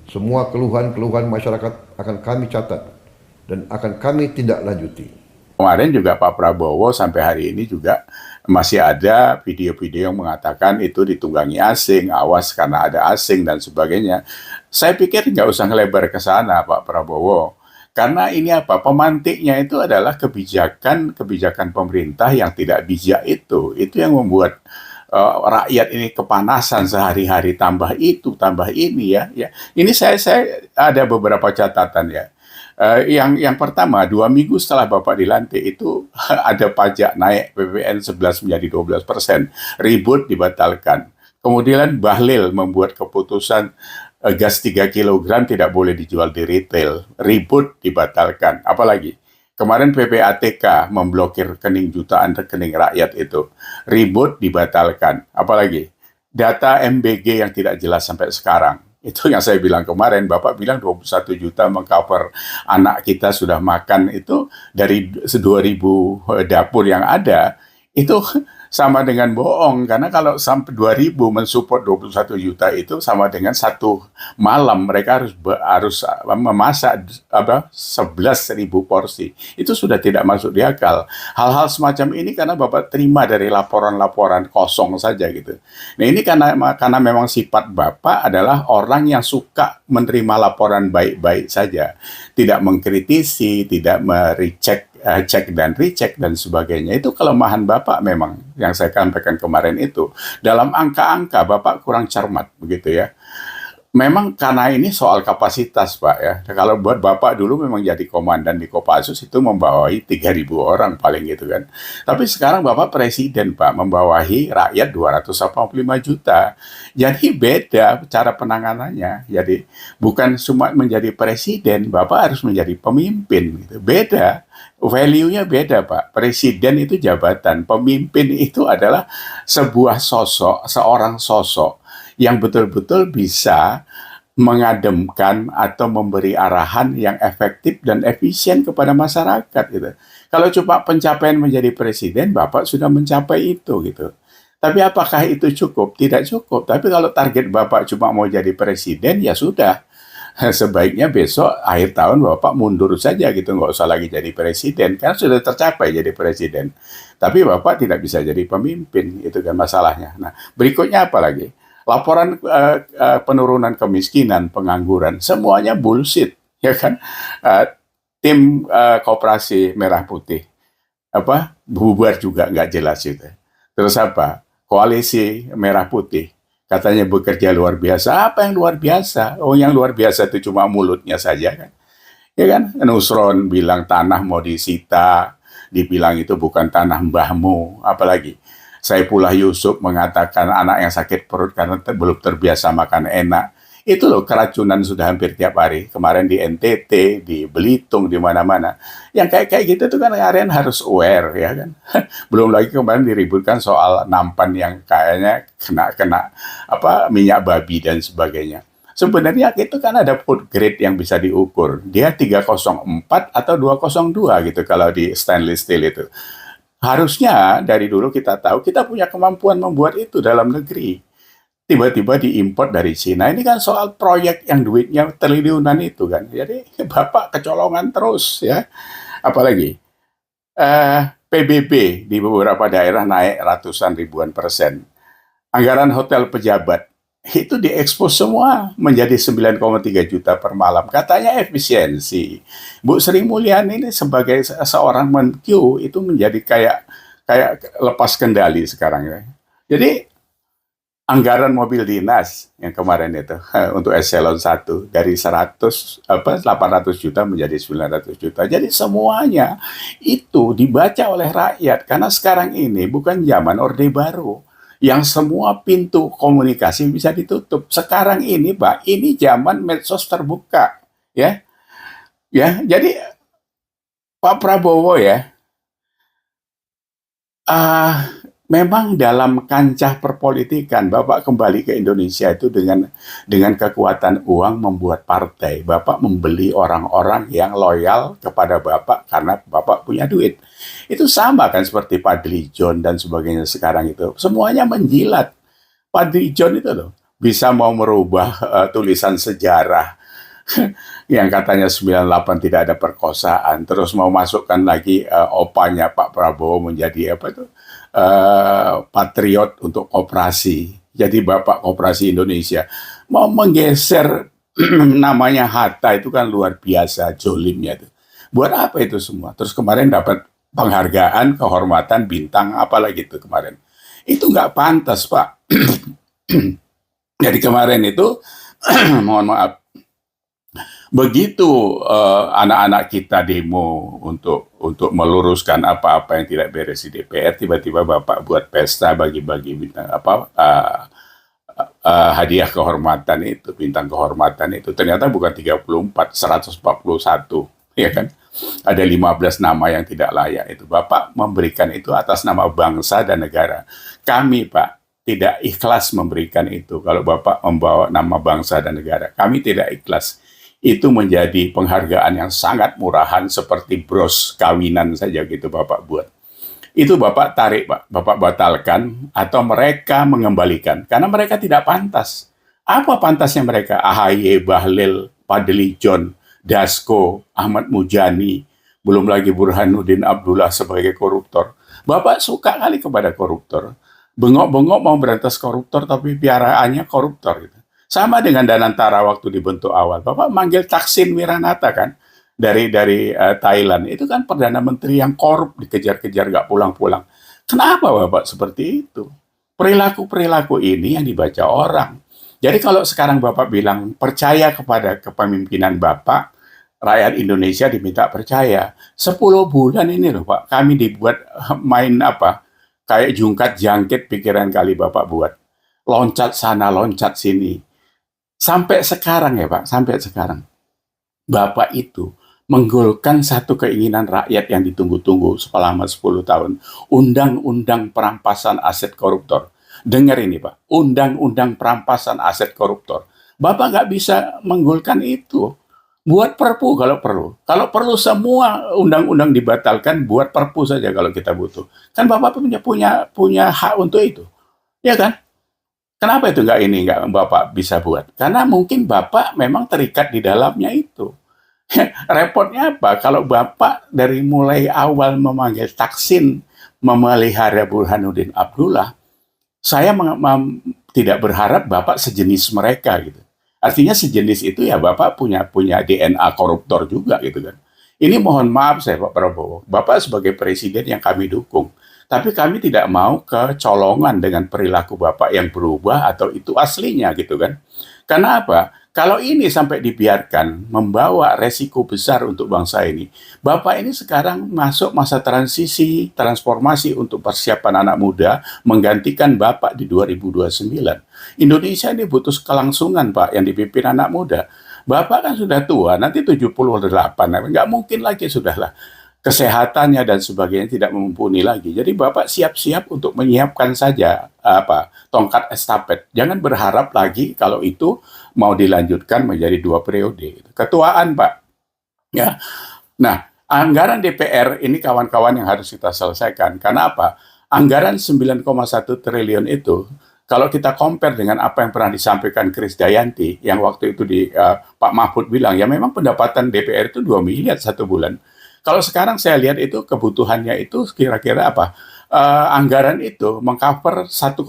Semua keluhan-keluhan masyarakat akan kami catat dan akan kami tindak lanjuti. Kemarin juga Pak Prabowo sampai hari ini juga masih ada video-video yang mengatakan itu ditunggangi asing, awas karena ada asing dan sebagainya. Saya pikir nggak usah ngelebar ke sana Pak Prabowo. Karena ini apa? Pemantiknya itu adalah kebijakan pemerintah yang tidak bijak itu. Itu yang membuat rakyat ini kepanasan sehari-hari, tambah itu, tambah ini ya. Ya, ini saya ada beberapa catatan ya. Yang pertama, 2 minggu setelah Bapak dilantik itu ada pajak naik PPN 11 menjadi 12%, ribut dibatalkan. Kemudian Bahlil membuat keputusan gas 3 kilogram tidak boleh dijual di retail, ribut dibatalkan. Apalagi kemarin PPATK memblokir rekening jutaan rekening rakyat itu, ribut dibatalkan. Apalagi data MBG yang tidak jelas sampai sekarang. Itu yang saya bilang kemarin, Bapak bilang 21 juta mengcover anak kita sudah makan itu dari 2.000 dapur yang ada, itu sama dengan bohong. Karena kalau sampai 2.000 mensupport 21 juta itu sama dengan satu malam mereka harus memasak 11.000 porsi. Itu sudah tidak masuk di akal. Hal-hal semacam ini karena Bapak terima dari laporan-laporan kosong saja gitu. Nah ini karena memang sifat Bapak adalah orang yang suka menerima laporan baik-baik saja, tidak mengkritisi, tidak merecek, cek dan recheck dan sebagainya. Itu kelemahan Bapak memang yang saya sampaikan kemarin itu. Dalam angka-angka Bapak kurang cermat begitu ya. Memang karena ini soal kapasitas Pak ya. Kalau buat Bapak dulu memang jadi komandan di Kopassus itu membawahi 3.000 orang paling gitu kan. Tapi sekarang Bapak presiden Pak, membawahi rakyat 285 juta. Jadi beda cara penanganannya. Jadi bukan cuma menjadi presiden, Bapak harus menjadi pemimpin gitu. Beda. Value-nya beda Pak. Presiden itu jabatan, pemimpin itu adalah sebuah sosok, seorang sosok yang betul-betul bisa mengademkan atau memberi arahan yang efektif dan efisien kepada masyarakat gitu. Kalau cuma pencapaian menjadi presiden, Bapak sudah mencapai itu gitu. Tapi apakah itu cukup? Tidak cukup. Tapi kalau target Bapak cuma mau jadi presiden, ya sudah. Sebaiknya besok akhir tahun Bapak mundur saja gitu, nggak usah lagi jadi presiden, karena sudah tercapai jadi presiden. Tapi Bapak tidak bisa jadi pemimpin, itu kan masalahnya. Nah, berikutnya apa lagi? Laporan penurunan kemiskinan, pengangguran, semuanya bullshit, ya kan? Tim Koperasi Merah Putih apa bubar juga nggak jelas itu. Terus apa? Koalisi Merah Putih katanya bekerja luar biasa. Apa yang luar biasa? Oh, yang luar biasa itu cuma mulutnya saja kan? Ya kan? Nusron bilang tanah mau disita, dibilang itu bukan tanah mbahmu, apalagi Saifullah Yusuf mengatakan anak yang sakit perut karena belum terbiasa makan enak. Itu loh keracunan sudah hampir tiap hari. Kemarin di NTT, di Belitung, di mana-mana. Yang kayak gitu tuh kan kalian harus aware ya kan. Belum lagi kemarin diributkan soal nampan yang kayaknya kena apa minyak babi dan sebagainya. Sebenarnya itu kan ada food grade yang bisa diukur. Dia 304 atau 202 gitu kalau di stainless steel itu. Harusnya dari dulu kita tahu kita punya kemampuan membuat itu dalam negeri. Tiba-tiba diimpor dari Cina. Ini kan soal proyek yang duitnya triliunan itu kan. Jadi Bapak kecolongan terus ya. Apalagi PBB di beberapa daerah naik ratusan ribuan persen. Anggaran hotel pejabat itu diekspos semua menjadi 9,3 juta per malam. Katanya efisiensi. Bu Sri Mulyani ini sebagai seorang Menkyu itu menjadi kayak kayak lepas kendali sekarang ya. Jadi anggaran mobil dinas yang kemarin itu untuk eselon 1 dari 800 juta menjadi 900 juta. Jadi semuanya itu dibaca oleh rakyat karena sekarang ini bukan zaman Orde Baru yang semua pintu komunikasi bisa ditutup. Sekarang ini, Pak, ini zaman medsos terbuka, ya. Ya, jadi Pak Prabowo ya, ah, memang dalam kancah perpolitikan Bapak kembali ke Indonesia itu dengan kekuatan uang membuat partai. Bapak membeli orang-orang yang loyal kepada Bapak karena Bapak punya duit. Itu sama kan seperti Padli John dan sebagainya sekarang itu. Semuanya menjilat. Padli John itu loh. bisa mau merubah tulisan sejarah yang katanya 98 tidak ada perkosaan, terus mau masukkan lagi opanya Pak Prabowo menjadi apa itu patriot untuk koperasi, jadi Bapak Koperasi Indonesia, mau menggeser namanya Hatta, itu kan luar biasa jolimnya itu. Buat apa itu semua? Terus kemarin dapat penghargaan, kehormatan, bintang, apalagi itu kemarin. Itu nggak pantas, Pak. Jadi kemarin itu, mohon maaf, begitu anak-anak kita demo untuk meluruskan apa-apa yang tidak beres di DPR, tiba-tiba Bapak buat pesta bagi-bagi bintang hadiah kehormatan itu, bintang kehormatan itu. Ternyata bukan 34, 141, ya kan? Ada 15 nama yang tidak layak itu. Bapak memberikan itu atas nama bangsa dan negara. Kami, Pak, tidak ikhlas memberikan itu kalau Bapak membawa nama bangsa dan negara. Kami tidak ikhlas. Itu menjadi penghargaan yang sangat murahan seperti bros kawinan saja gitu Bapak buat. Itu Bapak tarik, Pak. Bapak batalkan atau mereka mengembalikan karena mereka tidak pantas. Apa pantasnya mereka? AHY, Bahlil, Fadly-John, Dasko, Ahmad Mujani, belum lagi Burhanuddin Abdullah sebagai koruptor. Bapak suka kali kepada koruptor. Bengok-bengok mau berantas koruptor, tapi piaraannya koruptor. Gitu. Sama dengan Danantara waktu dibentuk awal. Bapak manggil Thaksin Wiranata kan, dari Thailand. Itu kan Perdana Menteri yang korup, dikejar-kejar, nggak pulang-pulang. Kenapa Bapak seperti itu? Perilaku-perilaku ini yang dibaca orang. Jadi kalau sekarang Bapak bilang percaya kepada kepemimpinan Bapak, rakyat Indonesia diminta percaya. 10 bulan ini loh Pak, kami dibuat main apa, kayak jungkat jangkit pikiran kali Bapak buat. Loncat sana, loncat sini. Sampai sekarang ya Pak, sampai sekarang. Bapak itu menggolkan satu keinginan rakyat yang ditunggu-tunggu selama 10 tahun. Undang-undang perampasan aset koruptor. Dengar ini Pak, undang-undang perampasan aset koruptor. Bapak nggak bisa menggolkan itu. Buat perpu kalau perlu. Kalau perlu semua undang-undang dibatalkan, buat perpu saja kalau kita butuh. Kan Bapak punya hak untuk itu. Ya kan? Kenapa itu nggak Bapak bisa buat? Karena mungkin Bapak memang terikat di dalamnya itu. Repotnya apa? Kalau Bapak dari mulai awal memanggil Thaksin, memelihara Burhanuddin Abdullah, saya tidak berharap Bapak sejenis mereka gitu. Artinya sejenis itu ya Bapak punya DNA koruptor juga gitu kan. Ini mohon maaf saya Pak Prabowo, Bapak sebagai presiden yang kami dukung. Tapi kami tidak mau kecolongan dengan perilaku Bapak yang berubah atau itu aslinya gitu kan. Karena apa? Kalau ini sampai dibiarkan membawa resiko besar untuk bangsa ini. Bapak ini sekarang masuk masa transisi, transformasi untuk persiapan anak muda menggantikan Bapak di 2029. Indonesia ini butuh kelangsungan Pak yang dipimpin anak muda. Bapak kan sudah tua, nanti 78, nggak mungkin lagi sudahlah. Kesehatannya dan sebagainya tidak mumpuni lagi. Jadi Bapak siap-siap untuk menyiapkan saja tongkat estafet. Jangan berharap lagi kalau itu mau dilanjutkan menjadi 2 periode. Ketuaan Pak. Ya. Nah, anggaran DPR ini kawan-kawan yang harus kita selesaikan. Karena apa? Anggaran 9,1 triliun itu kalau kita compare dengan apa yang pernah disampaikan Krisdayanti yang waktu itu Pak Mahfud bilang ya memang pendapatan DPR itu 2 miliar 1 bulan. Kalau sekarang saya lihat itu kebutuhannya itu kira-kira apa? Anggaran itu mengcover 1,3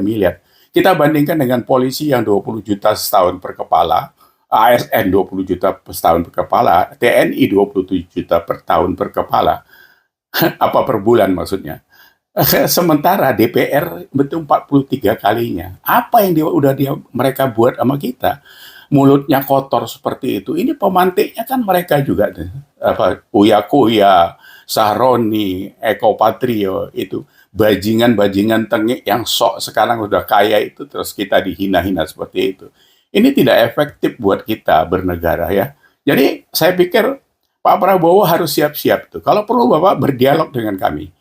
miliar. Kita bandingkan dengan polisi yang 20 juta setahun per kepala, ASN 20 juta setahun per kepala, TNI 27 juta per tahun per kepala. Apa per bulan maksudnya. Sementara DPR betul 43 kalinya. Apa yang mereka buat sama kita? Mulutnya kotor seperti itu. Ini pemantiknya kan mereka juga. Uya Kuya, Sahroni, Eko Patrio, itu bajingan-bajingan tengik yang sok sekarang udah kaya itu, terus kita dihina-hina seperti itu. Ini tidak efektif buat kita bernegara ya. Jadi saya pikir Pak Prabowo harus siap-siap tuh. Kalau perlu Bapak berdialog dengan kami.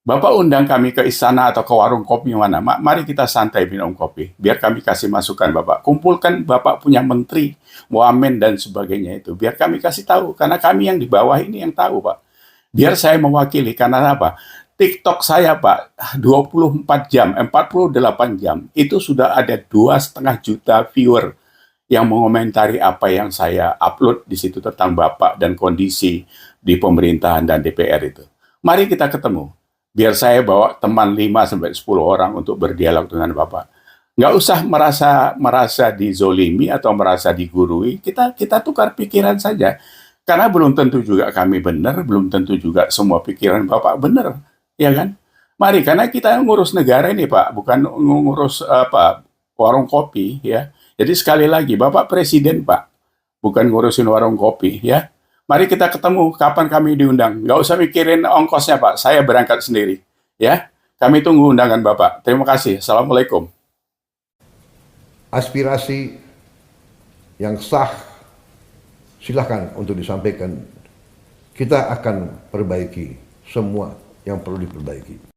Bapak undang kami ke istana atau ke warung kopi mana, mari kita santai minum kopi. Biar kami kasih masukan Bapak. Kumpulkan Bapak punya menteri, wamen dan sebagainya itu. Biar kami kasih tahu, karena kami yang di bawah ini yang tahu Pak. Biar saya mewakili, karena apa? TikTok saya, Pak, 24 jam, 48 jam, itu sudah ada 2,5 juta viewer yang mengomentari apa yang saya upload di situ tentang Bapak dan kondisi di pemerintahan dan DPR itu. Mari kita ketemu. Biar saya bawa teman 5-10 orang untuk berdialog dengan Bapak. Nggak usah merasa dizolimi atau merasa digurui. Kita tukar pikiran saja. Karena belum tentu juga kami benar, belum tentu juga semua pikiran Bapak benar. Ya kan? Mari, karena kita ngurus negara ini, Pak, bukan ngurus warung kopi, ya. Jadi sekali lagi, Bapak Presiden, Pak, bukan ngurusin warung kopi, ya. Mari kita ketemu kapan kami diundang. Nggak usah mikirin ongkosnya, Pak. Saya berangkat sendiri, ya. Kami tunggu undangan Bapak. Terima kasih. Assalamualaikum. Aspirasi yang sah silahkan untuk disampaikan. Kita akan perbaiki semua yang perlu diperbaiki.